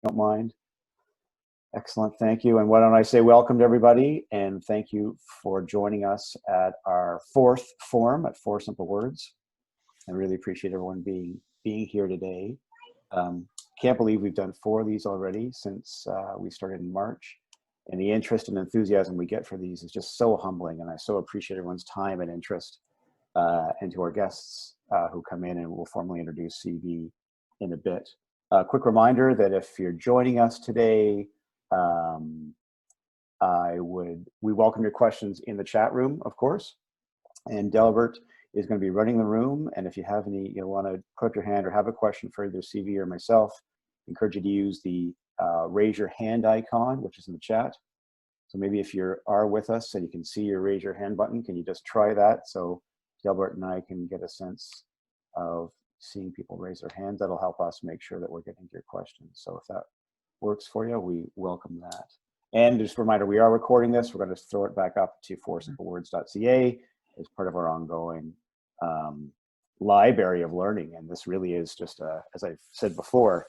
Don't mind. Excellent, thank you. And why don't I say welcome to everybody, and thank you for joining us at our fourth forum at Four Simple Words. I really appreciate everyone being here today. Can't believe we've done 4 of these already since we started in March. And the interest and enthusiasm we get for these is just so humbling, and I so appreciate everyone's time and interest, and to our guests who come in, and we'll formally introduce CV in a bit. Quick reminder that if you're joining us today, we welcome your questions in the chat room, of course, and Delbert is going to be running the room, and if you have any, you want to put up your hand or have a question for either CV or myself, I encourage you to use the raise your hand icon, which is in the chat. So maybe if you are with us and you can see your raise your hand button, can you just try that so Delbert and I can get a sense of seeing people raise their hands? That'll help us make sure that we're getting to your questions. So if that works for you, we welcome that. And just a reminder, we are recording this. We're going to throw it back up to FourSimpleWords.ca as part of our ongoing library of learning. And this really is just, as I've said before,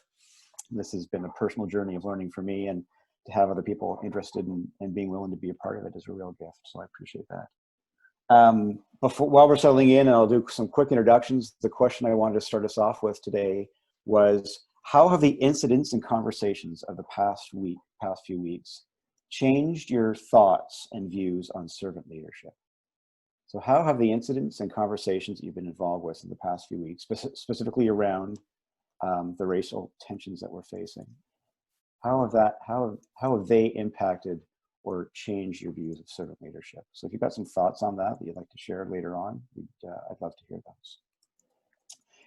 this has been a personal journey of learning for me, and to have other people interested in and being willing to be a part of it is a real gift. So I appreciate that. While we're settling in, and I'll do some quick introductions, the question I wanted to start us off with today was, how have the incidents and conversations of the past few weeks changed your thoughts and views on servant leadership? So how have the incidents and conversations that you've been involved with in the past few weeks, specifically around the racial tensions that we're facing, how have they impacted or changed your views of servant leadership? So if you've got some thoughts on that you'd like to share later on, I'd love to hear those.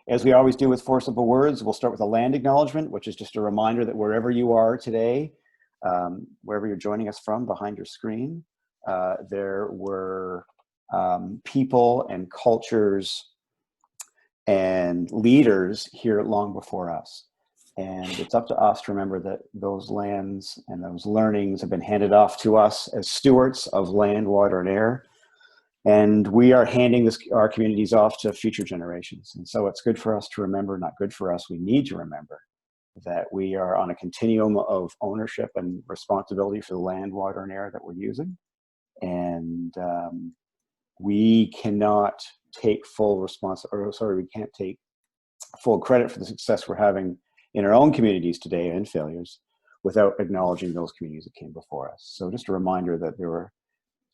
As we always do with Four Simple Words, we'll start with a land acknowledgement, which is just a reminder that wherever you are today, wherever you're joining us from behind your screen, there were people and cultures and leaders here long before us. And it's up to us to remember that those lands and those learnings have been handed off to us as stewards of land, water, and air. And we are handing our communities off to future generations. And so it's good for us to remember, not good for us, we need to remember that we are on a continuum of ownership and responsibility for the land, water, and air that we're using. And we cannot take we can't take full credit for the success we're having in our own communities today and failures without acknowledging those communities that came before us. So just a reminder that there were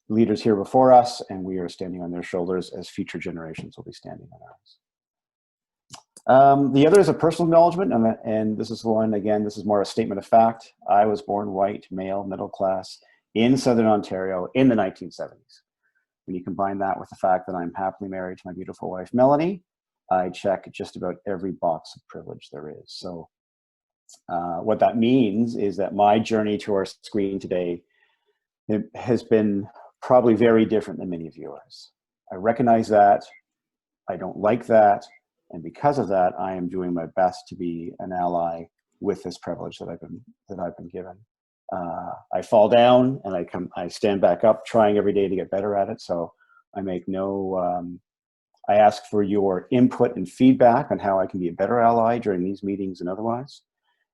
leaders here before us, and we are standing on their shoulders as future generations will be standing on ours. The other is a personal acknowledgement, and this is one, again, this is more a statement of fact. I was born white, male, middle class in Southern Ontario in the 1970s. When you combine that with the fact that I'm happily married to my beautiful wife, Melanie, I check just about every box of privilege there is. So what that means is that my journey to our screen today, it has been probably very different than many of yours. I recognize that, I don't like that, and because of that, I am doing my best to be an ally with this privilege that I've been given. I fall down and I stand back up, trying every day to get better at it. So I make I ask for your input and feedback on how I can be a better ally during these meetings and otherwise.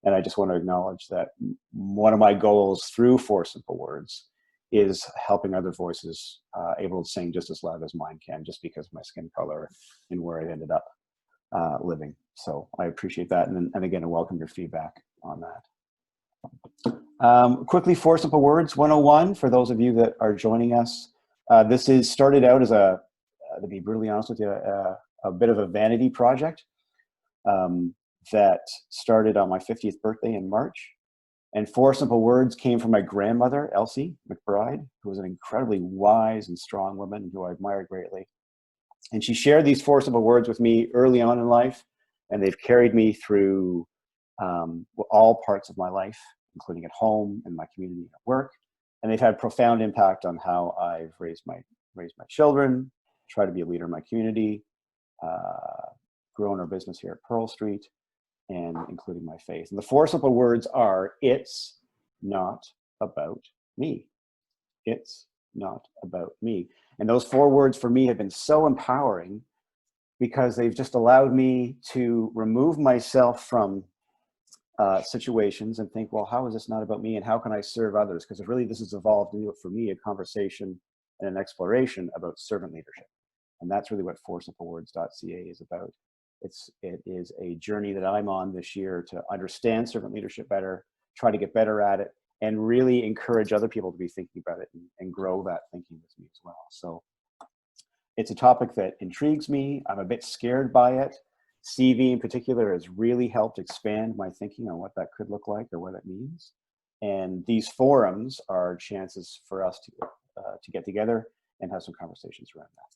And I just want to acknowledge that one of my goals through Four Simple Words is helping other voices able to sing just as loud as mine can, just because of my skin color and where I ended up living. So I appreciate that. And again, I welcome your feedback on that. Quickly, Four Simple Words 101 for those of you that are joining us. This is started out as to be brutally honest with you, a bit of a vanity project that started on my 50th birthday in March. And Four Simple Words came from my grandmother, Elsie McBride, who was an incredibly wise and strong woman who I admired greatly. And she shared these Four Simple Words with me early on in life, and they've carried me through all parts of my life, including at home, in my community, at work. And they've had profound impact on how I've raised my children, try to be a leader in my community, grown our business here at Pearl Street, and including my faith. And the Four Simple Words are, it's not about me. It's not about me. And those 4 words for me have been so empowering because they've just allowed me to remove myself from situations and think, well, how is this not about me and how can I serve others? Because really this has evolved into, for me, a conversation and an exploration about servant leadership. And that's really what FourSimpleWords.ca is about. It is a journey that I'm on this year to understand servant leadership better, try to get better at it, and really encourage other people to be thinking about it and grow that thinking with me as well. So it's a topic that intrigues me. I'm a bit scared by it. CV in particular has really helped expand my thinking on what that could look like or what it means. And these forums are chances for us to get together and have some conversations around that.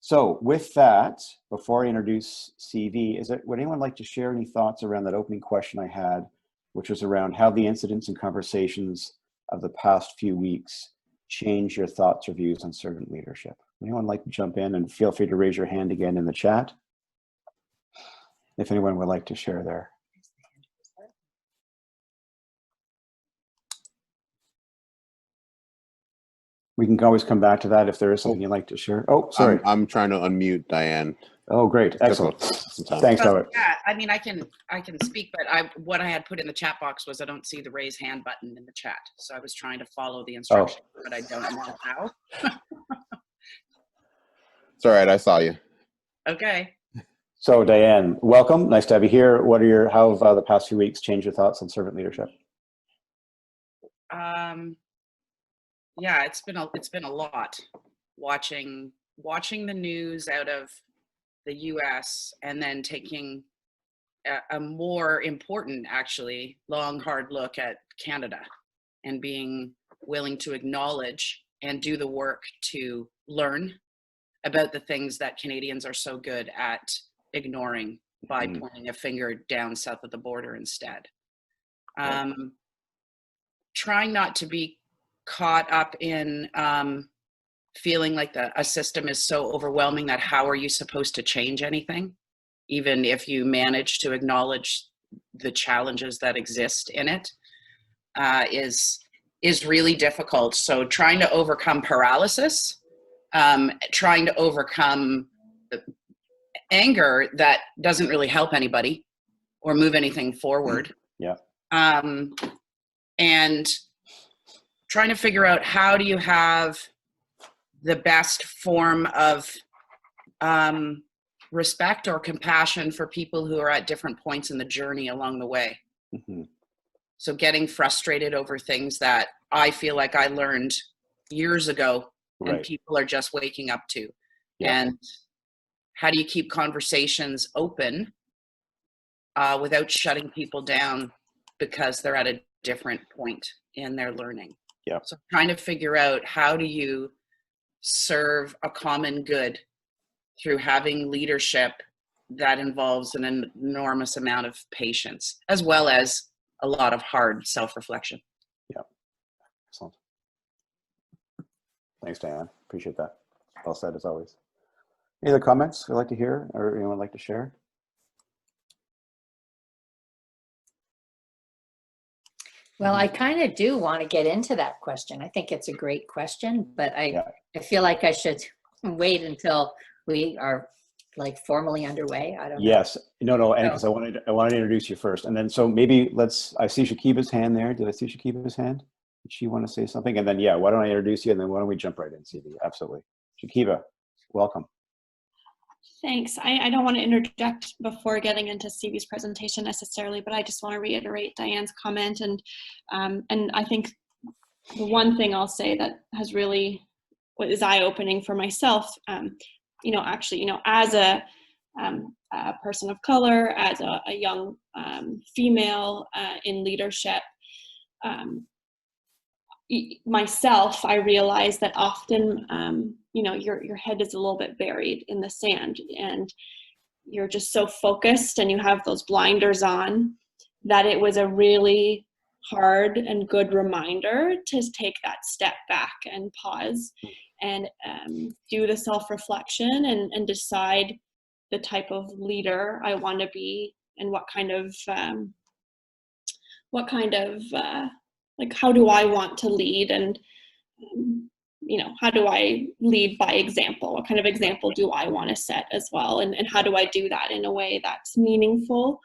So with that, before I introduce CV, would anyone like to share any thoughts around that opening question I had, which was around how the incidents and conversations of the past few weeks change your thoughts or views on servant leadership? Anyone like to jump in, and feel free to raise your hand again in the chat if anyone would like to share there. We can always come back to that if there is something you'd like to share. Oh, sorry. I'm trying to unmute Diane. Oh, great. Excellent. Thanks, Howard. Yeah, I mean, I can speak, but what I had put in the chat box was I don't see the raise hand button in the chat. So I was trying to follow the instructions, but I don't know how. It's all right. I saw you. Okay. So Diane, welcome. Nice to have you here. How have the past few weeks changed your thoughts on servant leadership? Yeah, it's been a lot watching the news out of the US and then taking a more important, actually, long, hard look at Canada and being willing to acknowledge and do the work to learn about the things that Canadians are so good at ignoring by pointing a finger down south of the border instead. Trying not to be caught up in feeling like a system is so overwhelming that how are you supposed to change anything, even if you manage to acknowledge the challenges that exist in it, is really difficult. So trying to overcome paralysis, trying to overcome anger that doesn't really help anybody or move anything forward. Yeah. And trying to figure out how do you have the best form of respect or compassion for people who are at different points in the journey along the way. Mm-hmm. So getting frustrated over things that I feel like I learned years ago and people are just waking up to. Yeah. And how do you keep conversations open without shutting people down because they're at a different point in their learning? Yeah. So trying to figure out how do you serve a common good through having leadership that involves an enormous amount of patience, as well as a lot of hard self-reflection. Yeah. Excellent. Thanks, Diane. Appreciate that. Well said, as always. Any other comments you'd like to hear or anyone would like to share? Well, I kind of do want to get into that question. I think it's a great question, but I feel like I should wait until we are like formally underway. I don't know. Yes. No, and because I wanted to introduce you first. And then so maybe I see Shakiba's hand there. Did I see Shakiba's hand? Did she want to say something? And then why don't I introduce you and then why don't we jump right in, CV? Absolutely. Shakiba, welcome. Thanks. I don't want to interject before getting into CV's presentation necessarily, but I just want to reiterate Diane's comment. And I think the one thing I'll say that has really, what is eye-opening for myself, as a person of color, as a young female in leadership, myself, I realize that often, your head is a little bit buried in the sand and you're just so focused and you have those blinders on that it was a really hard and good reminder to take that step back and pause and do the self-reflection and decide the type of leader I want to be and what kind of how do I want to lead, and how do I lead by example? What kind of example do I want to set as well, and how do I do that in a way that's meaningful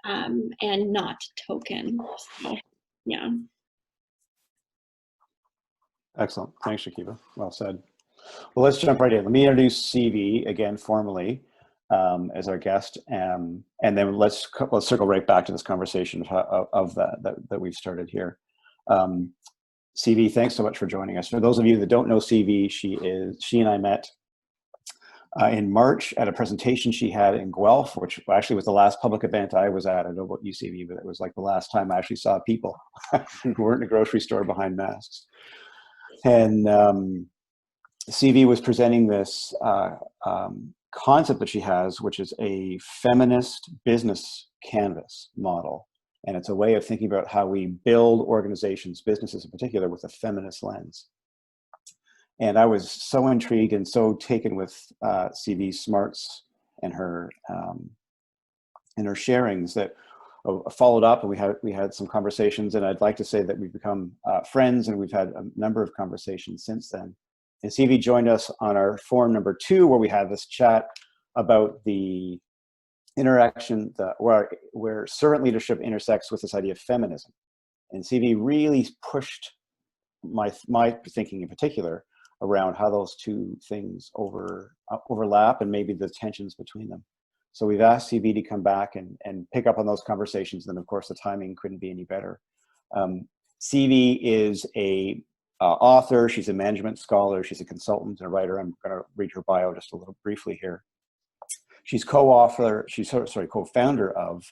and not token. So, yeah. Excellent. Thanks, Shakiba. Well said. Well, let's jump right in. Let me introduce CV again formally as our guest, and then let's circle right back to this conversation of that we've started here. CV, thanks so much for joining us. For those of you that don't know CV, she and I met in March at a presentation she had in Guelph, which actually was the last public event I was at. I don't know about UCV, but it was like the last time I actually saw people who weren't in a grocery store behind masks. And CV was presenting this concept that she has, which is a feminist business canvas model. And it's a way of thinking about how we build organizations, businesses in particular, with a feminist lens. And I was so intrigued and so taken with CV's smarts and her sharings that I followed up, and we had some conversations. And I'd like to say that we've become friends, and we've had a number of conversations since then. And CV joined us on our forum number 2, where we had this chat about the interaction where servant leadership intersects with this idea of feminism. And CV really pushed my thinking in particular around how those two things overlap and maybe the tensions between them. So we've asked CV to come back and pick up on those conversations. And of course, the timing couldn't be any better. CV is a author. She's a management scholar. She's a consultant and a writer. I'm going to read her bio just a little briefly here. She's co-founder of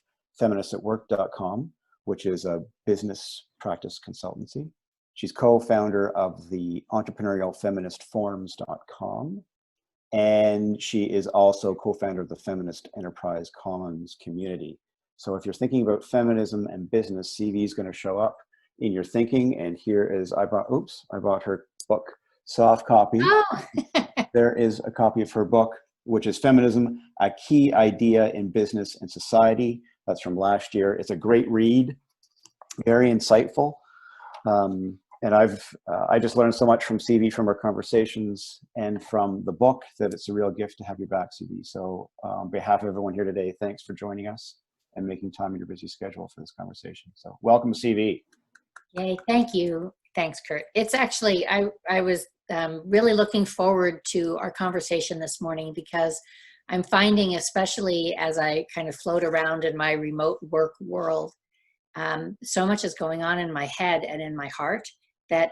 feministatwork.com, which is a business practice consultancy. She's co-founder of the entrepreneurial feminist forums.com. And she is also co-founder of the Feminist Enterprise Commons community. So if you're thinking about feminism and business, CV is going to show up in your thinking. And here is, I bought her book, soft copy. Oh. There is a copy of her book, which is Feminism, a Key Idea in Business and Society. That's from last year. It's a great read, very insightful. And I just learned so much from CV, from our conversations and from the book, that it's a real gift to have you back, CV. So on behalf of everyone here today, thanks for joining us and making time in your busy schedule for this conversation. So welcome, CV. Yay, thank you. Thanks, Kurt. It's actually, I was really looking forward to our conversation this morning, because I'm finding, especially as I kind of float around in my remote work world, so much is going on in my head and in my heart that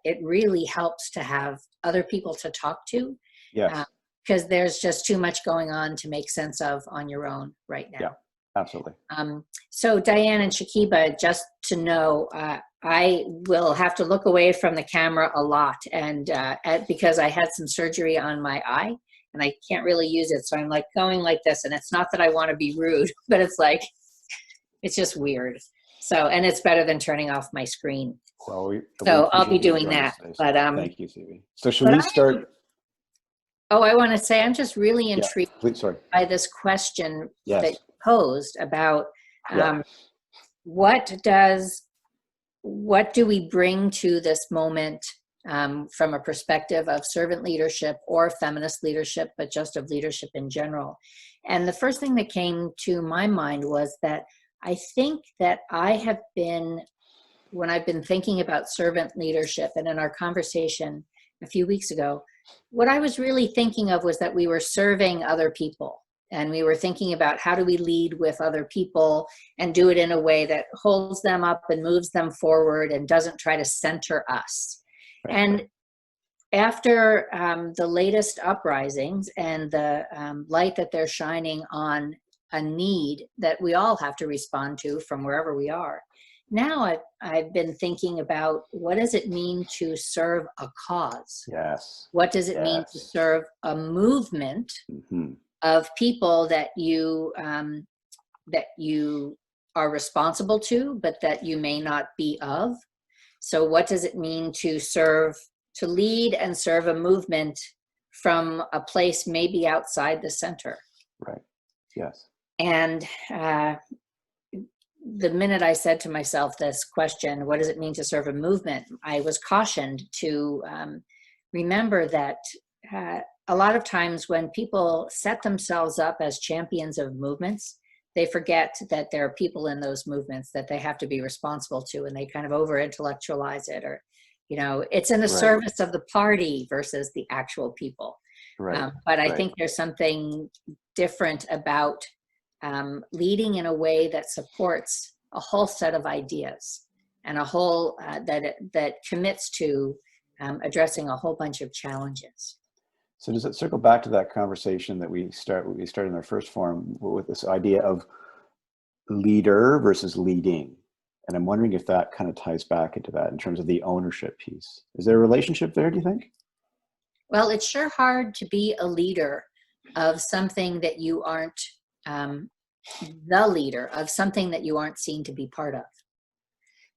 it really helps to have other people to talk to. Yes. Because there's just too much going on to make sense of on your own right now. Yeah, absolutely. So Diane and Shakiba, just to know, I will have to look away from the camera a lot, and because I had some surgery on my eye and I can't really use it. So I'm like going like this, and it's not that I want to be rude, but it's like, it's just weird. So, and it's better than turning off my screen. Well, so I'll be doing that. But thank you, CV. So should we start? I want to say I'm just really intrigued by this question yes. that you posed about what do we bring to this moment from a perspective of servant leadership or feminist leadership, but just of leadership in general. And the first thing that came to my mind was that I think that when I've been thinking about servant leadership, and in our conversation a few weeks ago, what I was really thinking of was that we were serving other people, and we were thinking about how do we lead with other people and do it in a way that holds them up and moves them forward and doesn't try to center us. Right. And after the latest uprisings and the light that they're shining on a need that we all have to respond to from wherever we are, now I've been thinking about, what does it mean to serve a cause? Yes. What does it mean to serve a movement of people that you are responsible to, but that you may not be of? So what does it mean to lead and serve a movement from a place maybe outside the center? Right. Yes. And the minute I said to myself this question, what does it mean to serve a movement? I was cautioned to remember that a lot of times when people set themselves up as champions of movements, they forget that there are people in those movements that they have to be responsible to, and they kind of over intellectualize it, or, you know, it's in the service of the party versus the actual people. But I think there's something different about leading in a way that supports a whole set of ideas and a whole that commits to addressing a whole bunch of challenges. So does it circle back to that conversation that we started in our first forum with this idea of leader versus leading? And I'm wondering if that kind of ties back into that in terms of the ownership piece. Is there a relationship there, do you think? Well, it's sure hard to be a leader of something that you aren't the leader of, something that you aren't seen to be part of.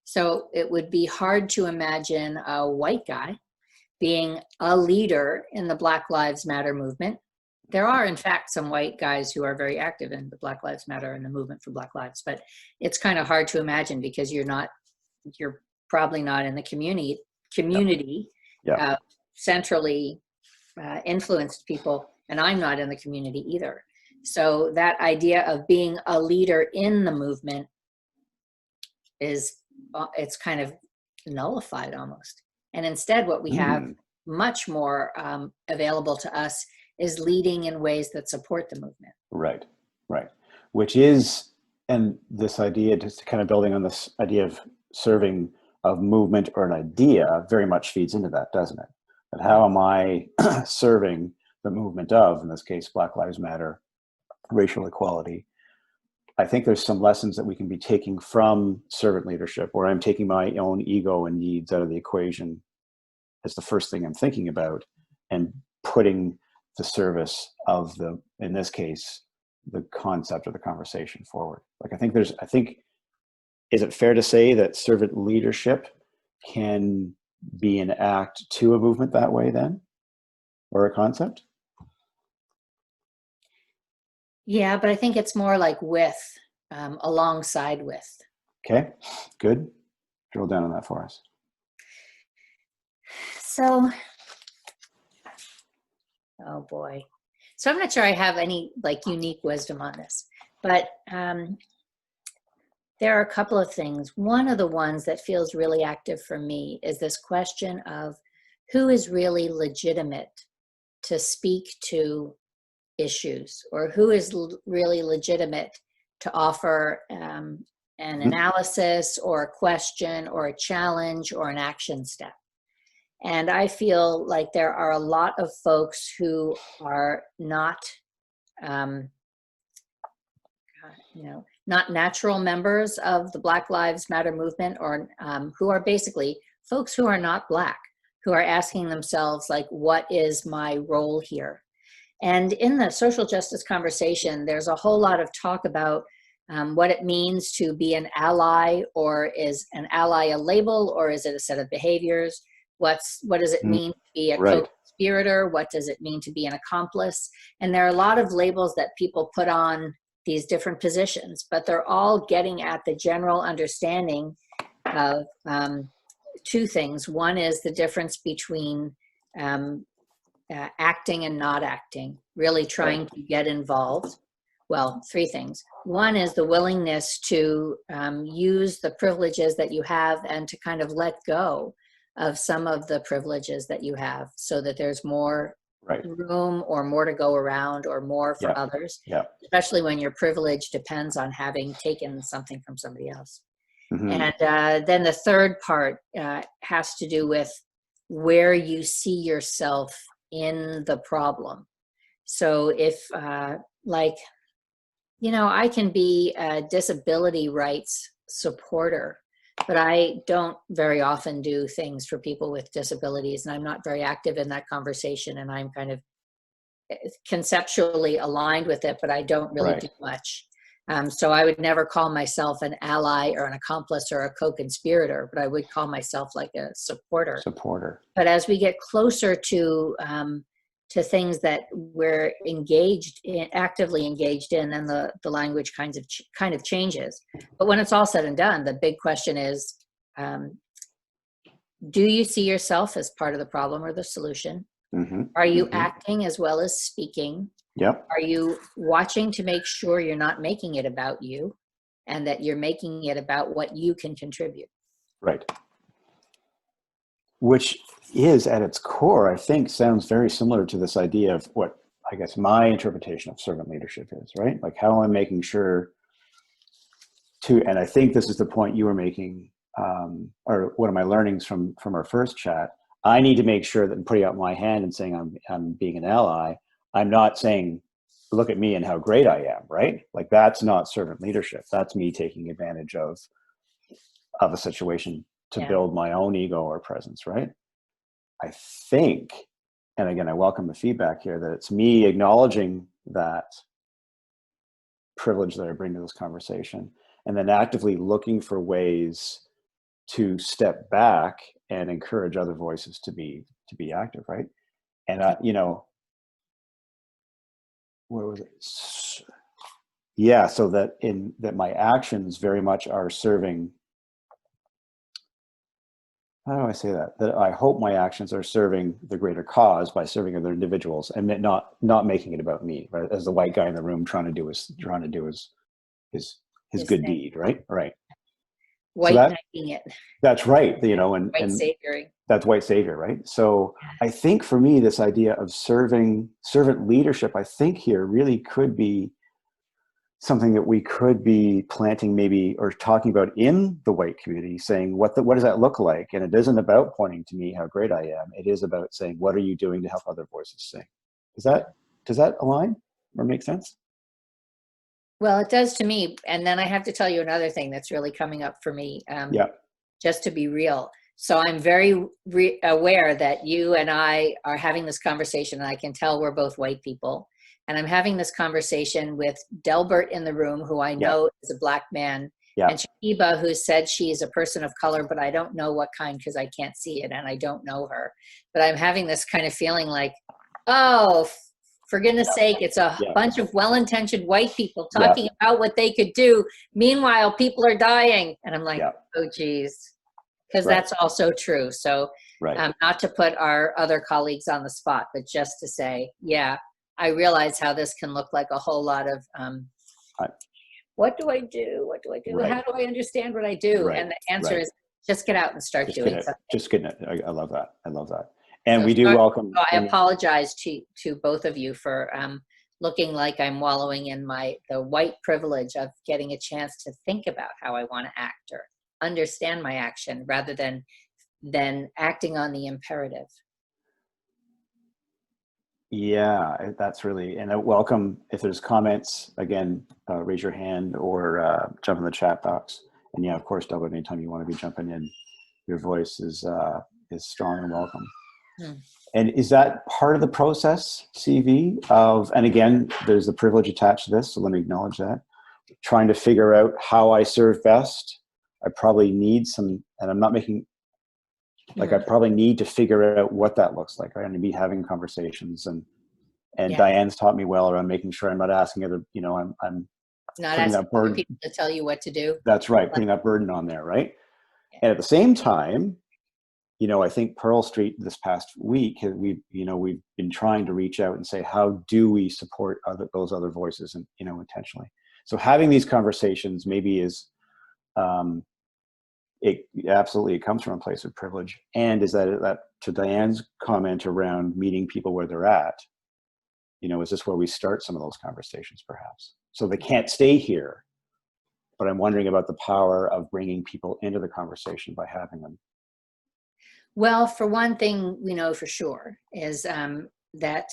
So it would be hard to imagine a white guy being a leader in the Black Lives Matter movement. There are, in fact, some white guys who are very active in the Black Lives Matter and the movement for Black Lives, but it's kind of hard to imagine because you're probably not in the community, centrally influenced people, and I'm not in the community either. So that idea of being a leader in the movement it's kind of nullified almost. And instead what we have much more available to us is leading in ways that support the movement. Right. Which is, and this idea, just kind of building on this idea of serving of movement or an idea very much feeds into that, doesn't it? But how am I serving the movement of, in this case, Black Lives Matter, racial equality? I think there's some lessons that we can be taking from servant leadership, where I'm taking my own ego and needs out of the equation as the first thing I'm thinking about, and putting the service of the, in this case, the concept of the conversation forward. Like, I think, is it fair to say that servant leadership can be an act to a movement that way then, or a concept? Yeah, but I think it's more like with, alongside with. Okay, good. Drill down on that for us. So, oh boy. So I'm not sure I have any like unique wisdom on this, but there are a couple of things. One of the ones that feels really active for me is this question of who is really legitimate to speak to issues, or who is really legitimate to offer an analysis or a question or a challenge or an action step. And I feel like there are a lot of folks who are not, not natural members of the Black Lives Matter movement, or who are basically folks who are not Black, who are asking themselves, like, what is my role here? And in the social justice conversation, there's a whole lot of talk about what it means to be an ally, or is an ally a label, or is it a set of behaviors? What does it mean to be a co-conspirator? What does it mean to be an accomplice? And there are a lot of labels that people put on these different positions, but they're all getting at the general understanding of two things. One is the difference between acting and not acting, really trying to get involved. Well, three things. One is the willingness to use the privileges that you have and to kind of let go of some of the privileges that you have, so that there's more room or more to go around, or more for others, especially when your privilege depends on having taken something from somebody else. And then the third part has to do with where you see yourself in the problem. So if I can be a disability rights supporter, but I don't very often do things for people with disabilities, and I'm not very active in that conversation, and I'm kind of conceptually aligned with it, but I don't really do much. So I would never call myself an ally or an accomplice or a co-conspirator, but I would call myself like a supporter. But as we get closer to things that we're actively engaged in, then the language kind of changes. But when it's all said and done, the big question is, do you see yourself as part of the problem or the solution? Are you acting as well as speaking? Yep. Are you watching to make sure you're not making it about you and that you're making it about what you can contribute? Right. Which is at its core, I think, sounds very similar to this idea of what I guess my interpretation of servant leadership is, right? Like, how am I making sure to, and I think this is the point you were making, or one of my learnings from our first chat. I need to make sure that in putting out my hand and saying I'm being an ally, I'm not saying, look at me and how great I am, right? Like, that's not servant leadership. That's me taking advantage of a situation to build my own ego or presence, right? I think, and again, I welcome the feedback here, that it's me acknowledging that privilege that I bring to this conversation, and then actively looking for ways to step back and encourage other voices to be active, right? And where was it? Yeah, so that my actions very much are serving. How do I say that? That I hope my actions are serving the greater cause by serving other individuals, and not making it about me, right? As the white guy in the room trying to do his good thing. deed, right? Right. White knighting it. That's right. And white savioring. That's white savior, right? So I think for me, this idea of servant leadership, I think here really could be something that we could be planting maybe, or talking about in the white community, saying, what does that look like? And it isn't about pointing to me how great I am. It is about saying, what are you doing to help other voices sing? Does that align or make sense? Well, it does to me. And then I have to tell you another thing that's really coming up for me, just to be real. So I'm very aware that you and I are having this conversation, and I can tell we're both white people. And I'm having this conversation with Delbert in the room, who I know is a Black man, and Shahiba, who said she is a person of color, but I don't know what kind because I can't see it and I don't know her. But I'm having this kind of feeling like, oh, for goodness sake, it's a bunch of well-intentioned white people talking about what they could do. Meanwhile, people are dying. And I'm like, oh, geez, because that's also true. So not to put our other colleagues on the spot, but just to say, I realize how this can look like a whole lot of, what do I do? What do I do? How do I understand what I do? And the answer is just get out and start doing something. Just getting it. I love that. I love that. And so we do welcome. I apologize to both of you for looking like I'm wallowing in the white privilege of getting a chance to think about how I want to act or understand my action rather than acting on the imperative. Yeah, that's really, and I welcome, if there's comments, again, raise your hand or jump in the chat box. And of course, Delbert, anytime you want to be jumping in, your voice is strong and welcome. And is that part of the process, CV, and again, there's the privilege attached to this, so let me acknowledge that. Trying to figure out how I serve best. I probably need some, and I'm not making, I probably need to figure out what that looks like. I'm going to be having conversations, and Diane's taught me well around making sure I'm not asking other, I'm not asking other people to tell you what to do. That's right, putting that burden on there, right? And at the same time, I think Pearl Street this past week, we've been trying to reach out and say, how do we support those other voices, and intentionally. So having these conversations maybe is, it comes from a place of privilege, and is that to Diane's comment around meeting people where they're at, is this where we start some of those conversations perhaps? So they can't stay here, but I'm wondering about the power of bringing people into the conversation by having them. Well, for one thing, we know for sure is that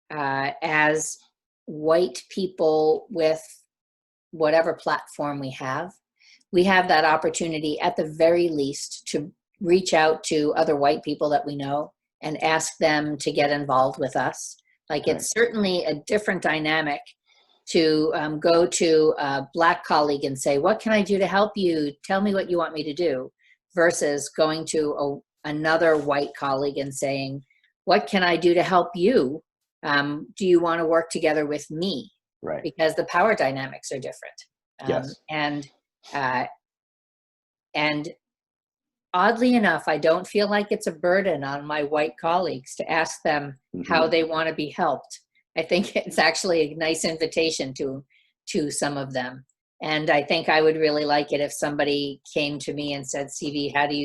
as white people with whatever platform we have that opportunity at the very least to reach out to other white people that we know and ask them to get involved with us. Like, it's certainly a different dynamic to go to a Black colleague and say, what can I do to help you? Tell me what you want me to do, versus going to another white colleague and saying, what can I do to help you? Do you want to work together with me? Right. Because the power dynamics are different. And oddly enough, I don't feel like it's a burden on my white colleagues to ask them how they want to be helped. I think it's actually a nice invitation to some of them. And I think I would really like it if somebody came to me and said, CV, how do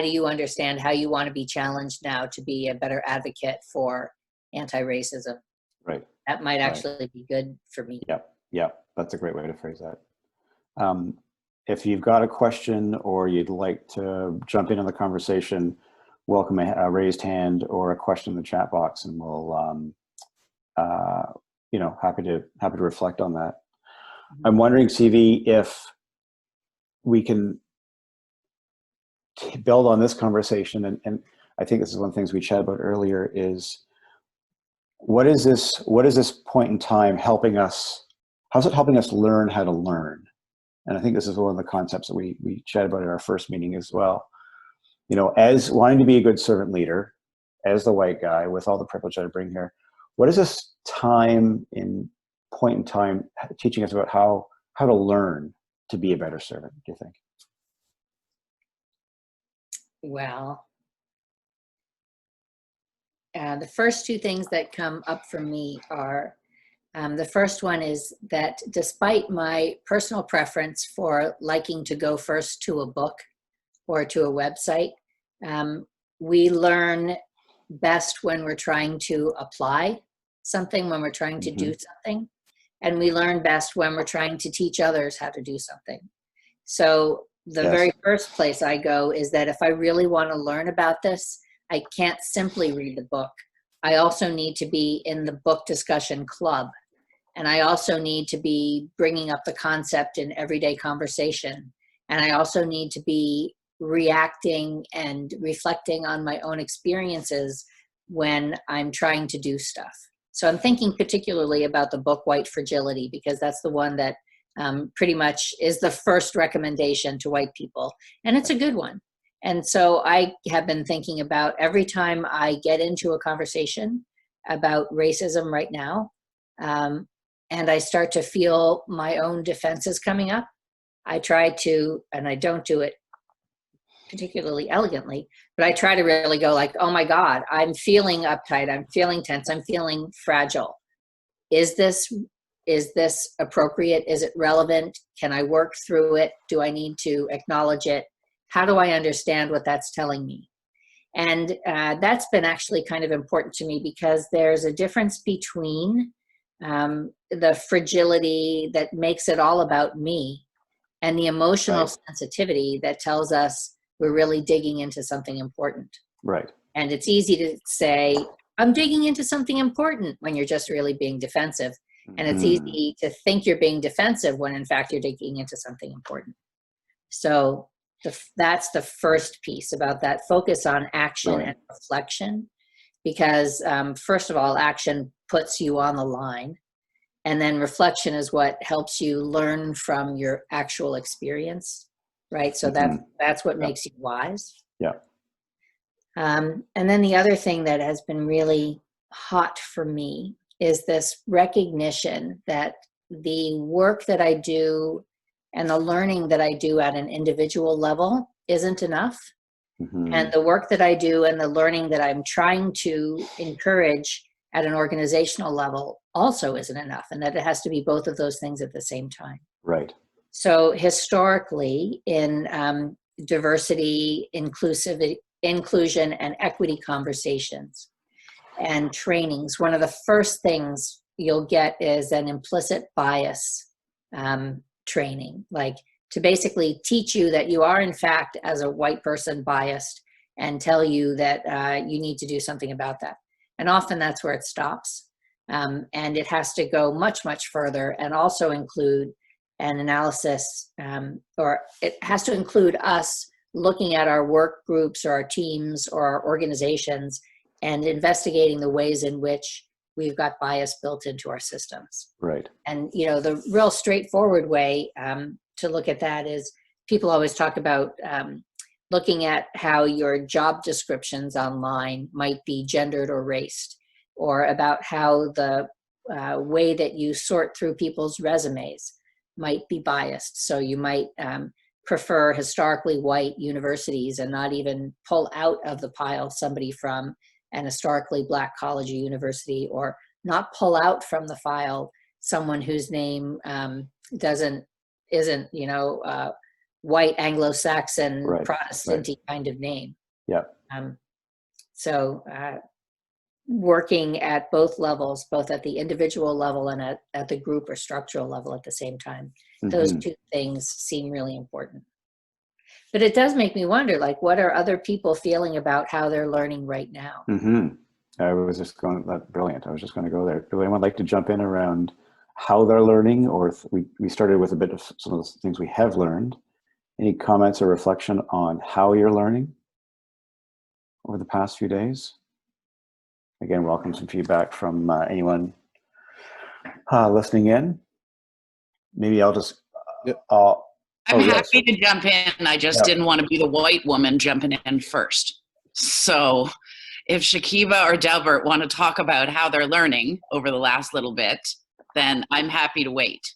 you understand how you want to be challenged now to be a better advocate for anti-racism? Right. That might actually be good for me. Yeah, that's a great way to phrase that. If you've got a question or you'd like to jump in on the conversation, welcome a raised hand or a question in the chat box, and we'll, happy to reflect on that. I'm wondering, CV, if we can build on this conversation, and I think this is one of the things we chatted about earlier, is what is this point in time helping us? How's it helping us learn how to learn? And I think this is one of the concepts that we chatted about in our first meeting as well. As wanting to be a good servant leader, as the white guy with all the privilege that I bring here, what is this point in time teaching us about how to learn to be a better servant, do you think? Well, the first two things that come up for me are, the first one is that despite my personal preference for liking to go first to a book or to a website, we learn best when we're trying to apply something, when we're trying to do something. And we learn best when we're trying to teach others how to do something. So the very first place I go is that if I really want to learn about this, I can't simply read the book. I also need to be in the book discussion club. And I also need to be bringing up the concept in everyday conversation. And I also need to be reacting and reflecting on my own experiences when I'm trying to do stuff. So I'm thinking particularly about the book White Fragility, because that's the one that pretty much is the first recommendation to white people. And it's a good one. And so I have been thinking about every time I get into a conversation about racism right now, and I start to feel my own defenses coming up, I try to, and I don't do it particularly elegantly, but I try to really go like, oh my God, I'm feeling uptight, I'm feeling tense, I'm feeling fragile. Is this appropriate? Is it relevant? Can I work through it? Do I need to acknowledge it? How do I understand what that's telling me? And that's been actually kind of important to me, because there's a difference between the fragility that makes it all about me and the emotional sensitivity that tells us we're really digging into something important. Right. And it's easy to say, I'm digging into something important, when you're just really being defensive. And it's easy to think you're being defensive when in fact you're digging into something important. So that's the first piece about that focus on action and reflection, because first of all, action puts you on the line. And then reflection is what helps you learn from your actual experience, right? So that's what makes you wise. Yeah. And then the other thing that has been really hot for me is this recognition that the work that I do and the learning that I do at an individual level isn't enough. And the work that I do and the learning that I'm trying to encourage at an organizational level also isn't enough, and that it has to be both of those things at the same time. Right. So historically, in diversity, inclusion, and equity conversations and trainings, one of the first things you'll get is an implicit bias training, like to basically teach you that you are in fact, as a white person, biased, and tell you that you need to do something about that. And often that's where it stops. And it has to go much, much further, and also include an analysis, or it has to include us looking at our work groups or our teams or our organizations and investigating the ways in which we've got bias built into our systems. Right. And, the real straightforward way to look at that is, people always talk about looking at how your job descriptions online might be gendered or raced, or about how the way that you sort through people's resumes might be biased. So you might prefer historically white universities and not even pull out of the pile somebody from an historically black college or university, or not pull out from the file someone whose name isn't, white Anglo-Saxon Right, Protestant-y kind of name. Yeah. So working at both levels, both at the individual level and at the group or structural level at the same time. Those two things seem really important. But it does make me wonder, like, what are other people feeling about how they're learning right now? I was just going, that's brilliant. I was just going to go there. Would anyone like to jump in around how they're learning? Or we started with a bit of some of the things we have learned. Any comments or reflection on how you're learning over the past few days? Again, welcome some feedback from anyone listening in. Maybe I'll just, I'm happy to jump in. I just didn't want to be the white woman jumping in first. So if Shakiba or Delbert want to talk about how they're learning over the last little bit, then I'm happy to wait.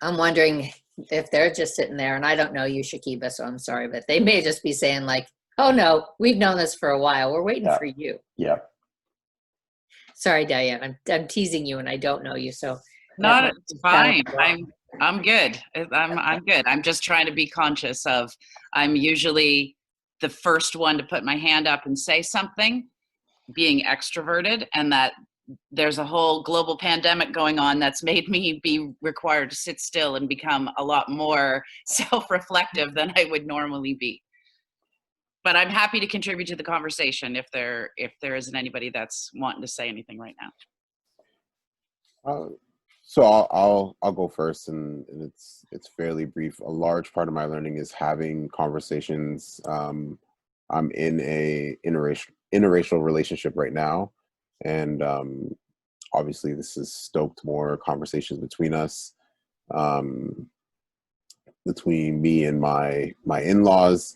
I'm wondering if they're just sitting there, and I don't know you, Shakiba, so I'm sorry, but they may just be saying like, oh no, we've known this for a while. We're waiting for you. Yeah. Sorry, Diane. I'm teasing you and I don't know you, so. Not fine. I'm good. I'm good. I'm just trying to be conscious of, I'm usually the first one to put my hand up and say something, being extroverted, and that there's a whole global pandemic going on that's made me be required to sit still and become a lot more self-reflective than I would normally be. But I'm happy to contribute to the conversation if there isn't anybody that's wanting to say anything right now. So I'll go first, and it's fairly brief. A large part of my learning is having conversations. I'm in a interracial relationship right now, and obviously this has stoked more conversations between us, between me and my in-laws,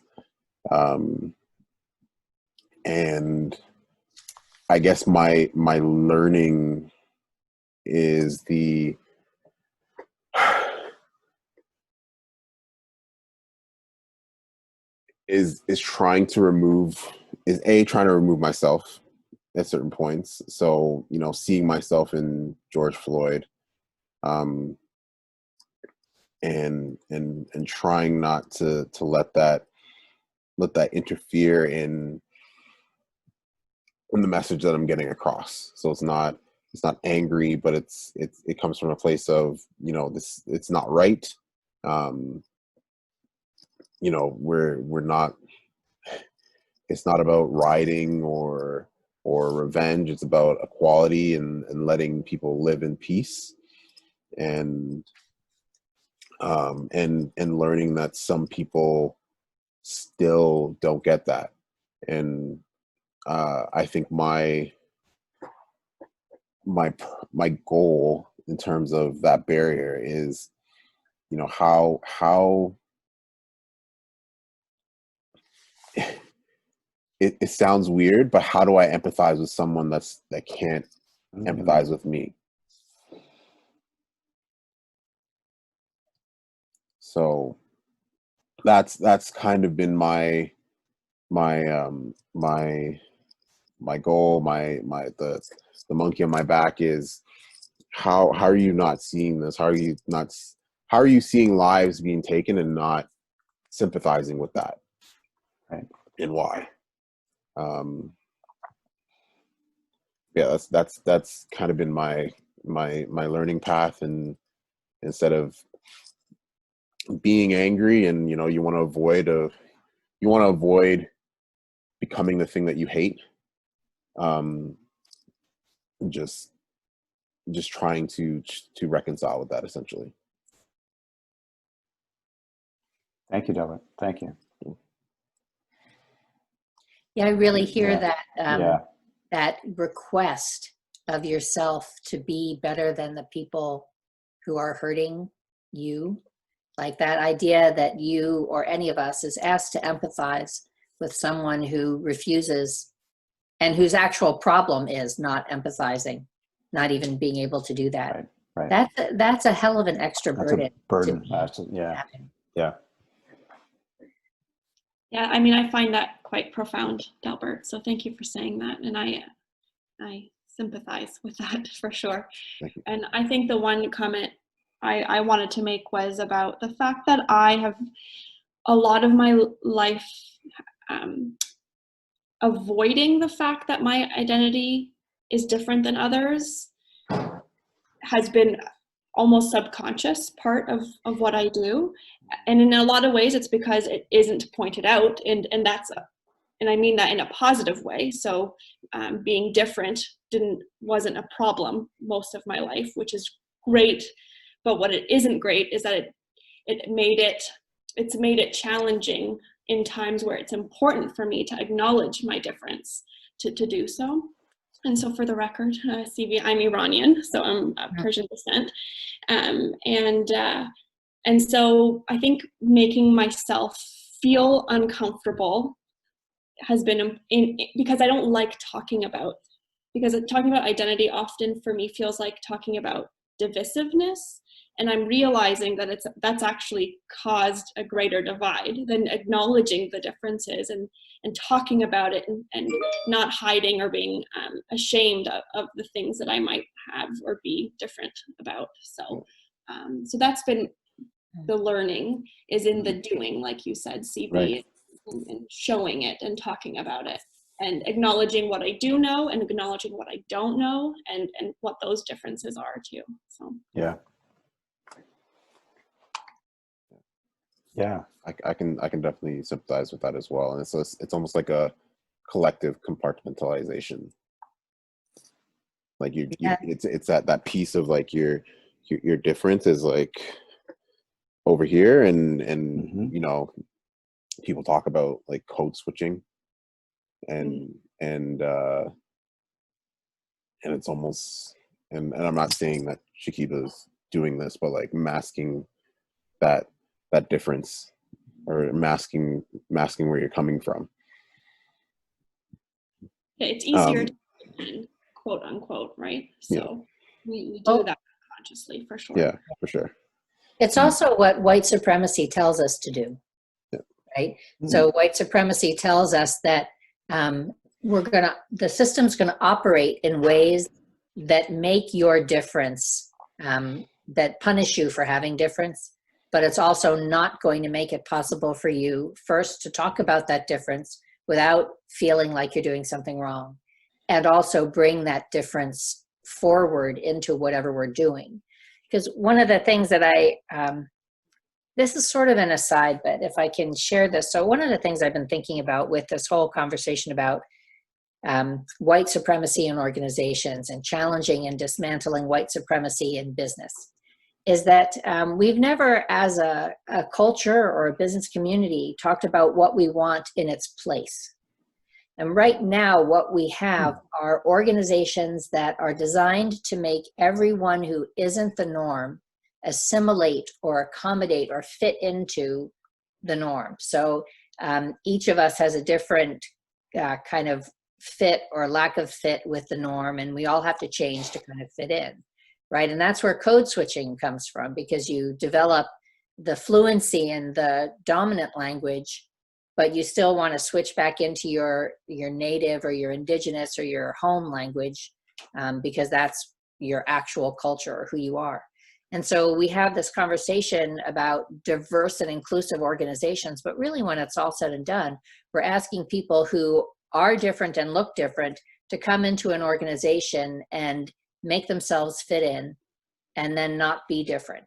and I guess my learning is trying to remove myself at certain points. So, seeing myself in George Floyd, and trying not to let that interfere in the message that I'm getting across. So it's not angry, but it comes from a place of, this, it's not right. We're not, it's not about rioting or revenge. It's about equality and letting people live in peace, and learning that some people still don't get that. And I think my goal in terms of that barrier is, how it sounds weird, but how do I empathize with someone that can't empathize with me? So that's kind of been my goal. The monkey on my back is, how are you not seeing this? How are you seeing lives being taken and not sympathizing with that? Right. And why? That's kind of been my learning path. And instead of being angry, and you want to avoid becoming the thing that you hate, just trying to reconcile with that, essentially. Thank you, Delbert. Thank you. Yeah, I really hear that request of yourself to be better than the people who are hurting you. Like that idea that you or any of us is asked to empathize with someone who refuses, and whose actual problem is not empathizing, not even being able to do that. Right. That's a hell of an extra burden. Burden. Yeah. Yeah, I mean, I find that quite profound, Delbert. So thank you for saying that. And I sympathize with that for sure. Thank you. And I think the one comment I wanted to make was about the fact that I have a lot of my life avoiding the fact that my identity is different than others has been almost subconscious part of what I do. And in a lot of ways, it's because it isn't pointed out. And I mean that in a positive way. So being different wasn't a problem most of my life, which is great. But what it isn't great is that it's made it challenging in times where it's important for me to acknowledge my difference to do so. And so for the record, CV, I'm Iranian, so I'm of Persian descent. And so I think making myself feel uncomfortable has been because I don't like talking about identity often for me feels like talking about divisiveness. And I'm realizing that that's actually caused a greater divide than acknowledging the differences and talking about it and not hiding or being ashamed of the things that I might have or be different about. So that's been the learning is in the doing, like you said, CV, right. and showing it and talking about it and acknowledging what I do know and acknowledging what I don't know and what those differences are too. So Yeah. Yeah, I can definitely sympathize with that as well. And it's almost like a collective compartmentalization. Like it's that piece of like your difference is like over here, and you know, people talk about like code switching, and it's almost, and I'm not saying that Shakiba's doing this, but like masking that difference, or masking where you're coming from. Yeah, it's easier to defend, quote unquote, right? So we do that consciously for sure. Yeah, for sure. It's also what white supremacy tells us to do, right? So white supremacy tells us that the system's gonna operate in ways that make your difference, that punish you for having difference, but it's also not going to make it possible for you first to talk about that difference without feeling like you're doing something wrong, and also bring that difference forward into whatever we're doing. Because one of the things that this is sort of an aside, but if I can share this. So one of the things I've been thinking about with this whole conversation about white supremacy in organizations and challenging and dismantling white supremacy in business is that we've never, as a culture or a business community, talked about what we want in its place. And right now, what we have are organizations that are designed to make everyone who isn't the norm assimilate or accommodate or fit into the norm. So each of us has a different kind of fit or lack of fit with the norm, and we all have to change to kind of fit in, right? And that's where code switching comes from, because you develop the fluency in the dominant language, but you still want to switch back into your native or your indigenous or your home language, because that's your actual culture or who you are. And so we have this conversation about diverse and inclusive organizations, but really when it's all said and done, we're asking people who are different and look different to come into an organization and make themselves fit in and then not be different.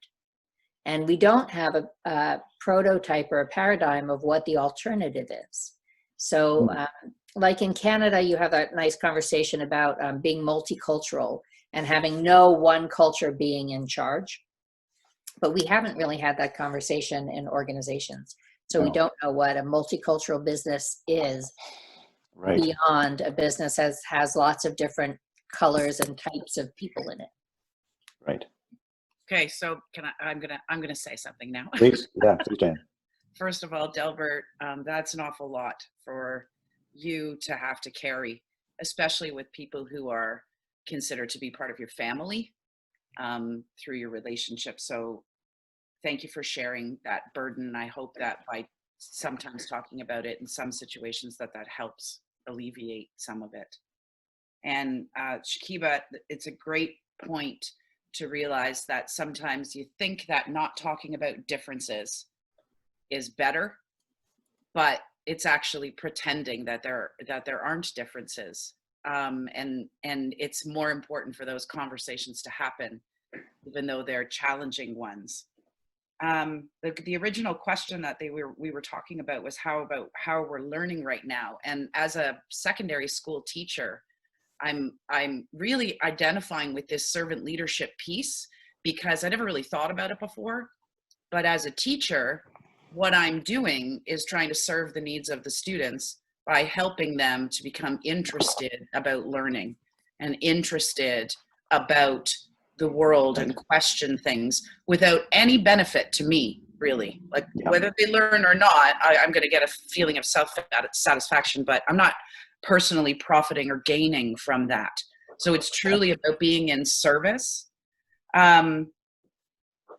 And we don't have a prototype or a paradigm of what the alternative is. So like in Canada, you have a nice conversation about being multicultural and having no one culture being in charge. But we haven't really had that conversation in organizations. So we don't know what a multicultural business is beyond a business has lots of different colors and types of people in it. Right. Okay, so I'm gonna say something now. Please, yeah, please, Jane. First of all, Delbert, that's an awful lot for you to have to carry, especially with people who are considered to be part of your family through your relationship. So thank you for sharing that burden. I hope that by sometimes talking about it in some situations that helps alleviate some of it. And Shakiba, it's a great point to realize that sometimes you think that not talking about differences is better, but it's actually pretending that there aren't differences. And it's more important for those conversations to happen, even though they're challenging ones. The original question that we were talking about was how we're learning right now. And as a secondary school teacher, I'm really identifying with this servant leadership piece, because I never really thought about it before. But as a teacher, what I'm doing is trying to serve the needs of the students by helping them to become interested about learning and interested about the world and question things without any benefit to me, really. Like, whether they learn or not, I'm going to get a feeling of self-satisfaction, but I'm not personally profiting or gaining from that. So it's truly about being in service.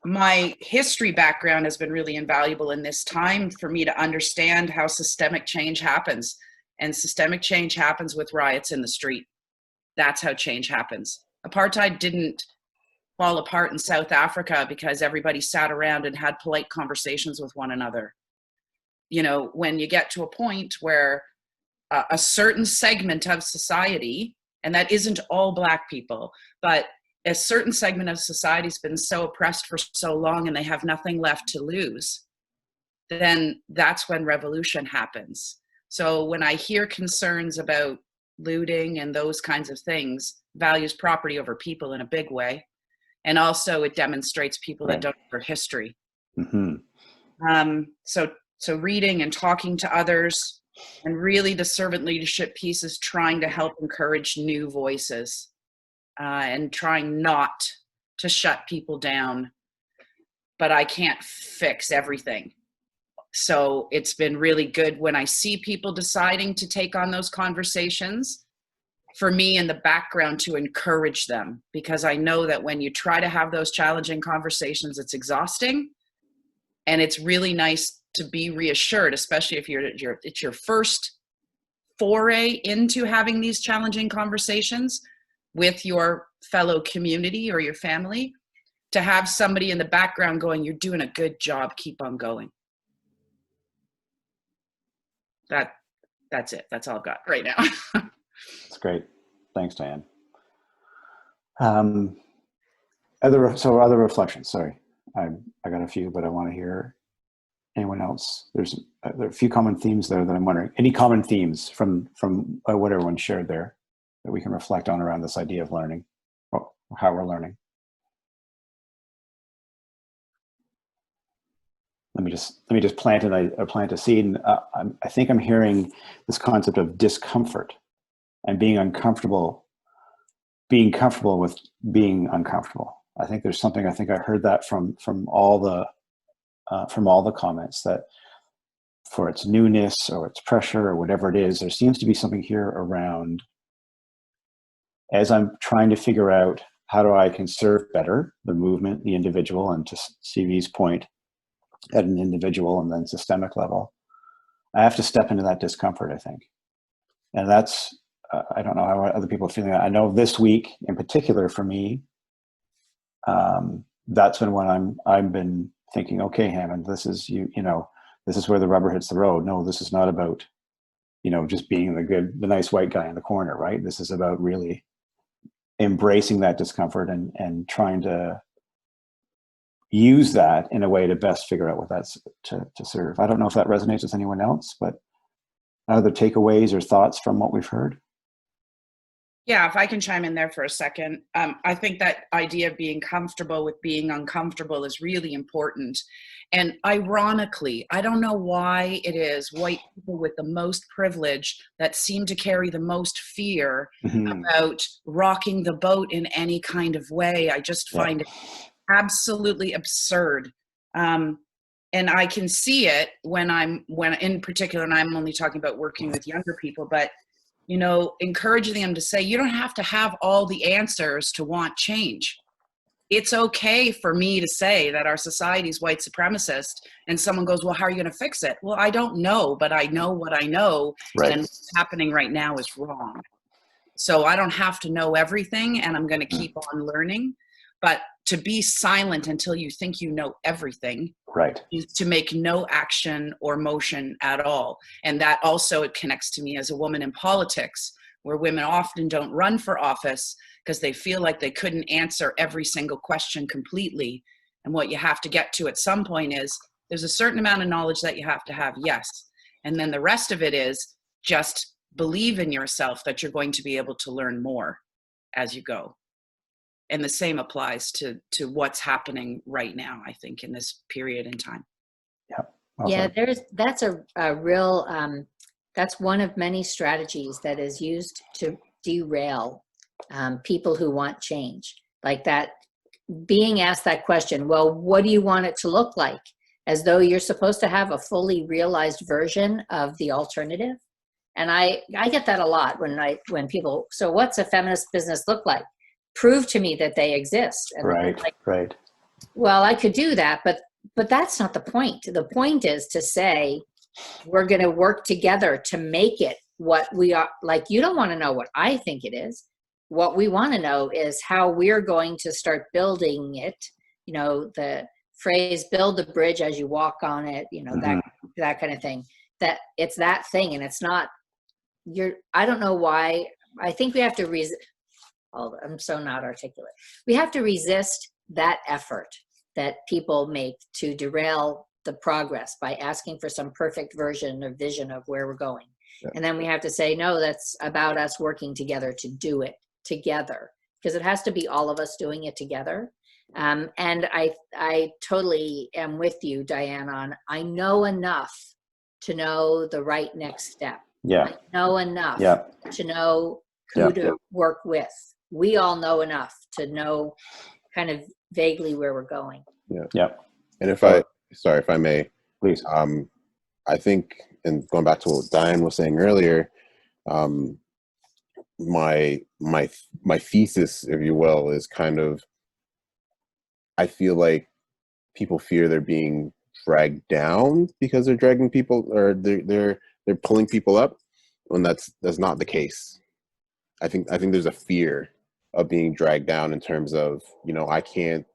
My history background has been really invaluable in this time for me to understand how systemic change happens. And systemic change happens with riots in the street. That's how change happens. Apartheid didn't fall apart in South Africa because everybody sat around and had polite conversations with one another. You know, when you get to a point where a certain segment of society, and that isn't all Black people, but a certain segment of society has been so oppressed for so long and they have nothing left to lose, then that's when revolution happens. So when I hear concerns about looting and those kinds of things, values property over people in a big way. And also it demonstrates people that don't know their history. So reading and talking to others, and really the servant leadership piece is trying to help encourage new voices, and trying not to shut people down. But I can't fix everything. So it's been really good when I see people deciding to take on those conversations, for me in the background to encourage them, because I know that when you try to have those challenging conversations, it's exhausting. And it's really nice to be reassured, especially if it's your first foray into having these challenging conversations with your fellow community or your family, to have somebody in the background going, "You're doing a good job, keep on going." That's it. That's all I've got right now. That's great. Thanks, Diane. Other reflections. Sorry, I got a few, but I want to hear anyone else. There are a few common themes there that I'm wondering. Any common themes from what everyone shared there that we can reflect on around this idea of learning, or how we're learning? Let me just plant a seed. And, I think I'm hearing this concept of discomfort and being uncomfortable, being comfortable with being uncomfortable. I think there's something. I think I heard that from all the comments, that for its newness or its pressure or whatever it is, there seems to be something here around, as I'm trying to figure out how do I can serve better the movement, the individual, and to CV's point, at an individual and then systemic level, I have to step into that discomfort, I think. And that's, I don't know how other people are feeling. I know this week in particular for me, that's been when I've been thinking, okay, Hammond, this is this is where the rubber hits the road. No, this is not about, just being the nice white guy in the corner, right? This is about really embracing that discomfort and trying to use that in a way to best figure out what that's to serve. I don't know if that resonates with anyone else, but other takeaways or thoughts from what we've heard? Yeah, if I can chime in there for a second. I think that idea of being comfortable with being uncomfortable is really important. And ironically, I don't know why it is white people with the most privilege that seem to carry the most fear about rocking the boat in any kind of way. I just find it absolutely absurd. And I can see it when in particular, and I'm only talking about working with younger people, but encouraging them to say, you don't have to have all the answers to want change. It's okay for me to say that our society is white supremacist, and someone goes, well, how are you going to fix it? Well, I don't know, but I know what I know, and what's happening right now is wrong. So I don't have to know everything, and I'm going to keep on learning. But to be silent until you think you know everything, right, is to make no action or motion at all. And that also, it connects to me as a woman in politics, where women often don't run for office because they feel like they couldn't answer every single question completely. And what you have to get to at some point is there's a certain amount of knowledge that you have to have, yes. And then the rest of it is just believe in yourself that you're going to be able to learn more as you go. And the same applies to what's happening right now, I think, in this period in time. Yeah. Yeah, that's a real, that's one of many strategies that is used to derail people who want change. Like that, being asked that question, well, what do you want it to look like? As though you're supposed to have a fully realized version of the alternative. And I get that a lot when people, so what's a feminist business look like? Prove to me that they exist. And right. Well, I could do that, but that's not the point. The point is to say, we're going to work together to make it what we are. Like, you don't want to know what I think it is. What we want to know is how we're going to start building it. You know, the phrase, build the bridge as you walk on it, you know, that kind of thing. That it's that thing, and it's not, I don't know why. I think we have to I'm so not articulate. We have to resist that effort that people make to derail the progress by asking for some perfect version or vision of where we're going. Yeah. And then we have to say, no, that's about us working together to do it together, because it has to be all of us doing it together. And I totally am with you, Diane, on I know enough to know the right next step. Yeah. I know enough to know who to work with. We all know enough to know kind of vaguely where we're going. Yeah. And if I may, please. I think, and going back to what Diane was saying earlier, my thesis, if you will, is kind of, I feel like people fear they're being dragged down because they're dragging people, or they're pulling people up, when that's not the case. I think there's a fear of being dragged down in terms of, you know, I can't,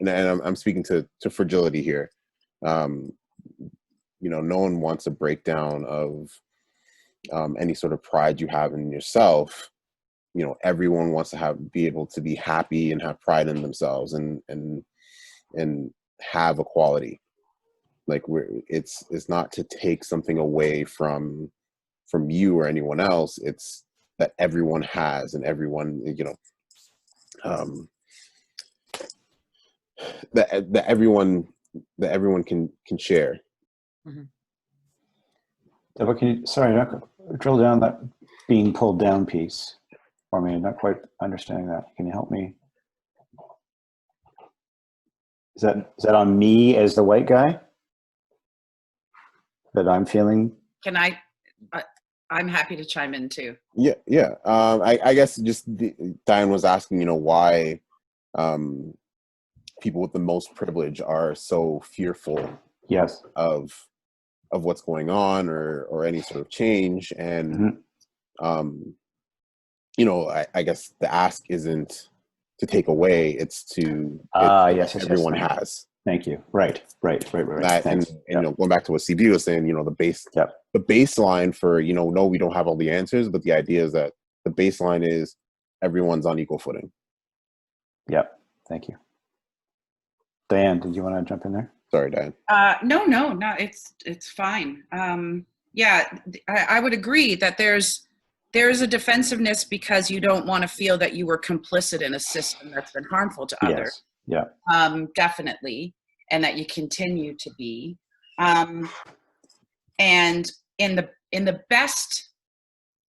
and I'm speaking to fragility here. You know, no one wants a breakdown of any sort of pride you have in yourself. You know, everyone wants to be able to be happy and have pride in themselves and have equality. Like, it's not to take something away from you or anyone else. It's that everyone has, and everyone, you know, that everyone can share. Mm-hmm. Deborah, can you, sorry, drill down that being pulled down piece for me? I'm not quite understanding that. Can you help me? Is that on me as the white guy that I'm feeling? Can I'm happy to chime in too. Yeah. I guess just Diane was asking, you know, why people with the most privilege are so fearful of what's going on or any sort of change. And you know, I guess the ask isn't to take away, it's to everyone has. Thank you. Right. That, and you know, going back to what CB was saying, you know, the baseline for, you know, no, we don't have all the answers, but the idea is that the baseline is everyone's on equal footing. Yep. Thank you. Diane, did you want to jump in there? Sorry, Diane. No, it's fine. Yeah, I would agree that there's a defensiveness because you don't want to feel that you were complicit in a system that's been harmful to others. Yeah. Definitely, and that you continue to be. And in the best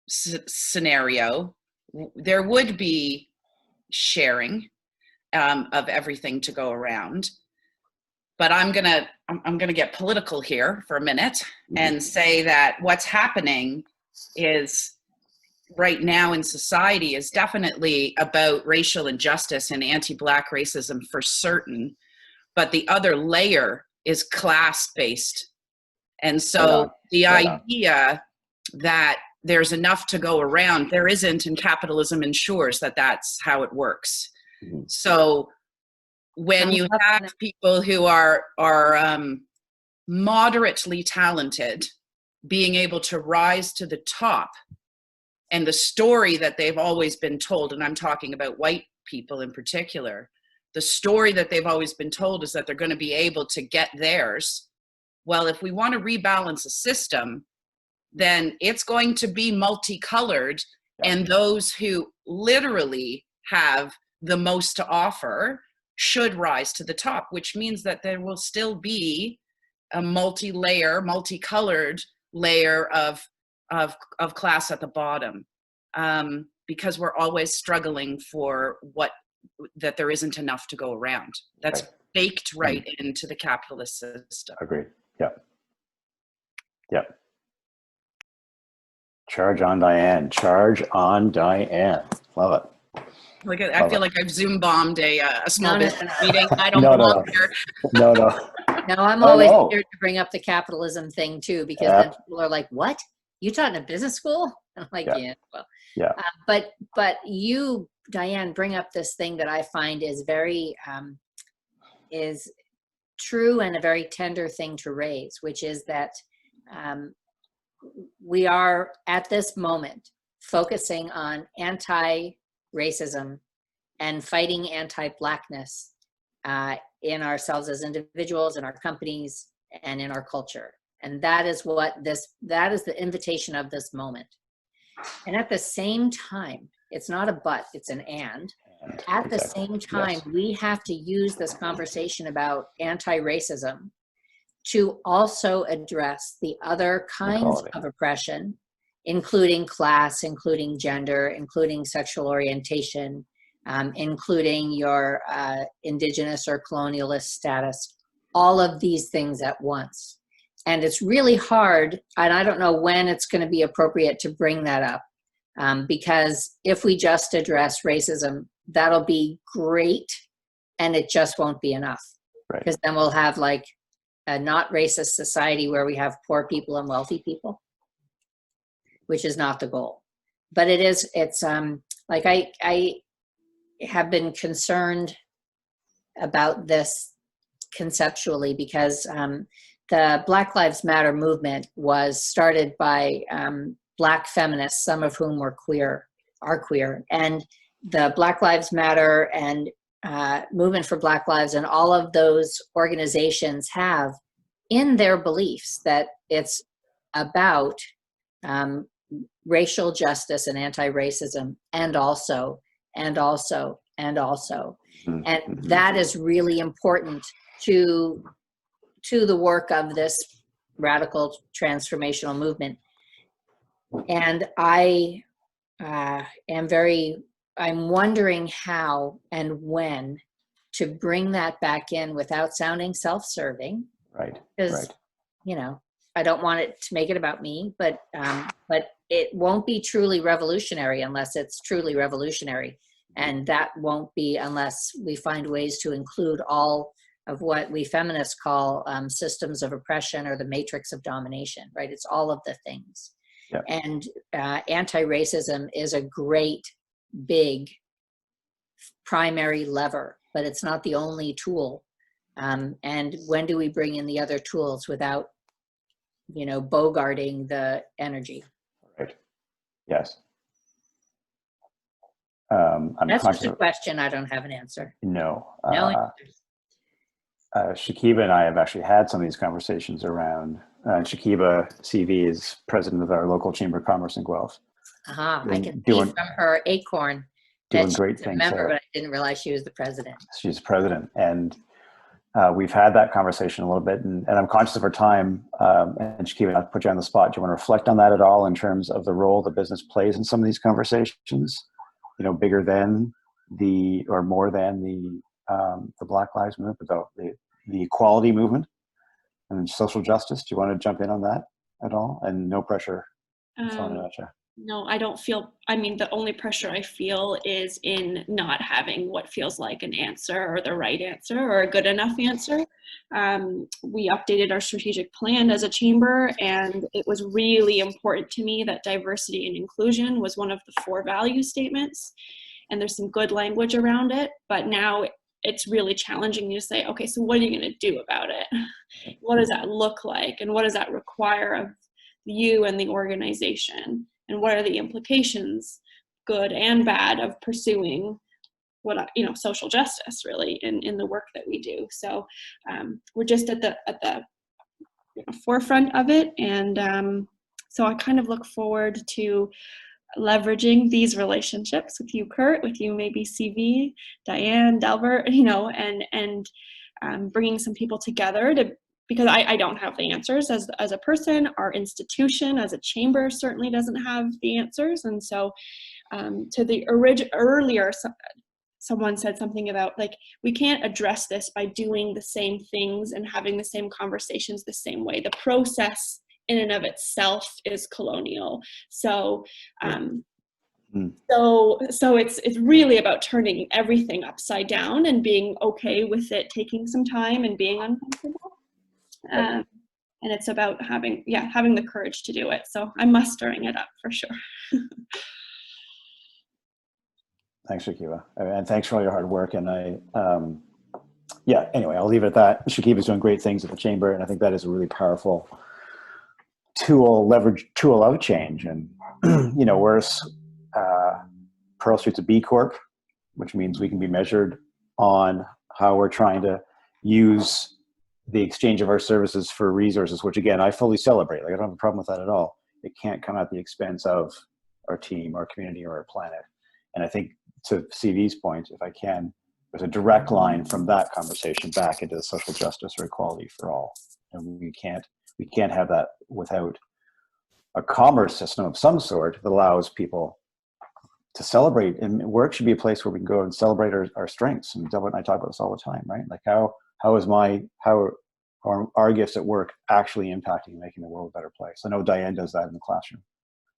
scenario, there would be sharing of everything to go around. But I'm gonna get political here for a minute and say that what's happening is right now in society is definitely about racial injustice and anti-Black racism for certain, but the other layer is class-based. And so the idea that there's enough to go around. There isn't, and capitalism ensures that that's how it works. Mhm. So when you have people who are moderately talented being able to rise to the top, and the story that they've always been told, and I'm talking about white people in particular, the story that they've always been told is that they're going to be able to get theirs. Well, if we want to rebalance a system, then it's going to be multicolored, and those who literally have the most to offer should rise to the top, which means that there will still be a multi-layer, multicolored layer of class at the bottom, because we're always struggling for that there isn't enough to go around. That's baked right into the capitalist system. Agreed. Yep. Yep. Charge on, Diane. Charge on, Diane. Love it. Like, I feel like I've Zoom bombed a small business meeting. I don't No, belong here. No. No, I'm always here to bring up the capitalism thing too, because then people are like, "What? You taught in a business school?" I'm like, "Yeah, well, yeah." But you, Diane, bring up this thing that I find is very is true and a very tender thing to raise, which is that we are at this moment focusing on anti-racism and fighting anti-blackness in ourselves as individuals, in our companies, and in our culture. And that is the invitation of this moment. And at the same time, it's not a but, it's an and. At the same time, we have to use this conversation about anti-racism to also address the other kinds of oppression, including class, including gender, including sexual orientation, including your indigenous or colonialist status, all of these things at once. And it's really hard, and I don't know when it's going to be appropriate to bring that up, because if we just address racism, that'll be great, and it just won't be enough. Because then we'll have like a not racist society where we have poor people and wealthy people, which is not the goal. But it's like I have been concerned about this conceptually, because the Black Lives Matter movement was started by Black feminists, some of whom are queer, and the Black Lives Matter and Movement for Black Lives and all of those organizations have in their beliefs that it's about racial justice and anti-racism, and also. And that is really important to the work of this radical transformational movement. And I'm wondering how and when to bring that back in without sounding self-serving. Right. Because, I don't want it to make it about me, but it won't be truly revolutionary unless it's truly revolutionary. And that won't be unless we find ways to include all of what we feminists call systems of oppression or the matrix of domination, right? It's all of the things. Yep. And anti-racism is a great, big, primary lever, but it's not the only tool. And when do we bring in the other tools without, bogarting the energy? Right. Yes. That's just a question. I don't have an answer. No. No answers. Shakiba and I have actually had some of these conversations around. Shakiba CV is president of our local Chamber of Commerce in Guelph. I can see from her acorn doing great things. Remember, but I didn't realize she was the president. She's president, and we've had that conversation a little bit, and I'm conscious of our time. And Shakiba, I'll put you on the spot. Do you want to reflect on that at all in terms of the role the business plays in some of these conversations? Bigger than or more than the Black Lives movement, but the equality movement and social justice. Do you want to jump in on that at all? And no pressure. No, I don't feel, I mean, the only pressure I feel is in not having what feels like an answer or the right answer or a good enough answer. We updated our strategic plan as a chamber, and it was really important to me that diversity and inclusion was one of the 4 value statements. And there's some good language around it, but now it's really challenging you to say, okay, so what are you going to do about it? What does that look like? And what does that require of you and the organization? And what are the implications, good and bad, of pursuing what, you know, social justice really in the work that we do. So we're just at the forefront of it. And so I kind of look forward to leveraging these relationships with you, Kurt, with you, maybe CV, Diane, Delbert, you know, and bringing some people together to, because I don't have the answers as a person. Our institution as a chamber certainly doesn't have the answers. And so to the earlier, someone said something about, like, we can't address this by doing the same things and having the same conversations the same way. The process in and of itself is colonial. So so it's really about turning everything upside down and being okay with it taking some time and being uncomfortable. And it's about having the courage to do it. So I'm mustering it up for sure. Thanks, Shakiba, and thanks for all your hard work. And anyway, I'll leave it at that. Shakiba's doing great things at the chamber, and I think that is a really powerful leverage tool of change. And you know, we're Pearl Street's a B Corp, which means we can be measured on how we're trying to use the exchange of our services for resources, which again, I fully celebrate. Like, I don't have a problem with that at all. It can't come at the expense of our team, our community, or our planet. And I think, to CV's point, if I can, there's a direct line from that conversation back into social justice or equality for all. And we can't have that without a commerce system of some sort that allows people to celebrate. And work should be a place where we can go and celebrate our strengths. And Delbert and I talk about this all the time, right? Like, how are our gifts at work actually impacting and making the world a better place? I know Diane does that in the classroom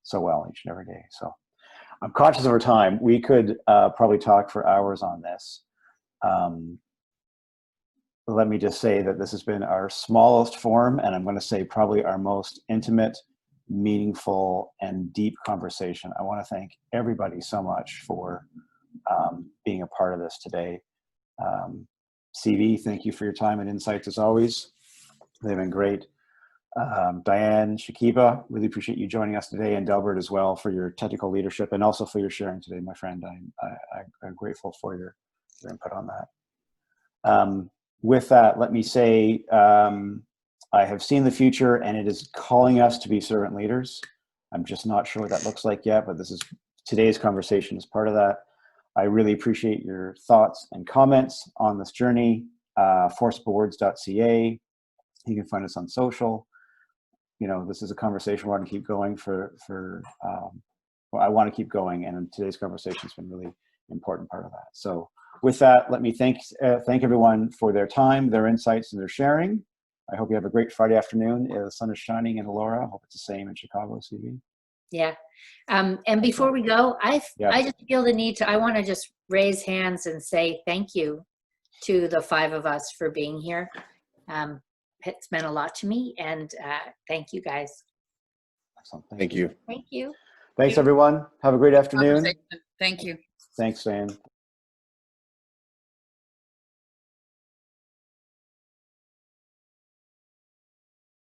so well each and every day. So I'm conscious of our time. We could probably talk for hours on this. Let me just say that this has been our smallest forum, and I'm going to say probably our most intimate, meaningful, and deep conversation. I want to thank everybody so much for being a part of this today. CV, thank you for your time and insights as always. They've been great. Diane, Shakiba, really appreciate you joining us today, and Delbert as well, for your technical leadership and also for your sharing today, my friend. I'm grateful for your input on that. With that, let me say, I have seen the future, and it is calling us to be servant leaders. I'm just not sure what that looks like yet, but today's conversation is part of that. I really appreciate your thoughts and comments on this journey. FourSimpleWords.ca. You can find us on social. You know, this is a conversation we're going to keep going I want to keep going, and today's conversation has been a really important part of that. So with that, let me thank everyone for their time, their insights, and their sharing. I hope you have a great Friday afternoon. The sun is shining in Aurora. I hope it's the same in Chicago, CV. Yeah. And before we go, I just feel the need I want to just raise hands and say thank you to the 5 of us for being here. It's meant a lot to me, and thank you guys. Excellent. Thank you. Thank you. Thanks, everyone. Have a great afternoon. Thank you. Thanks, Dan.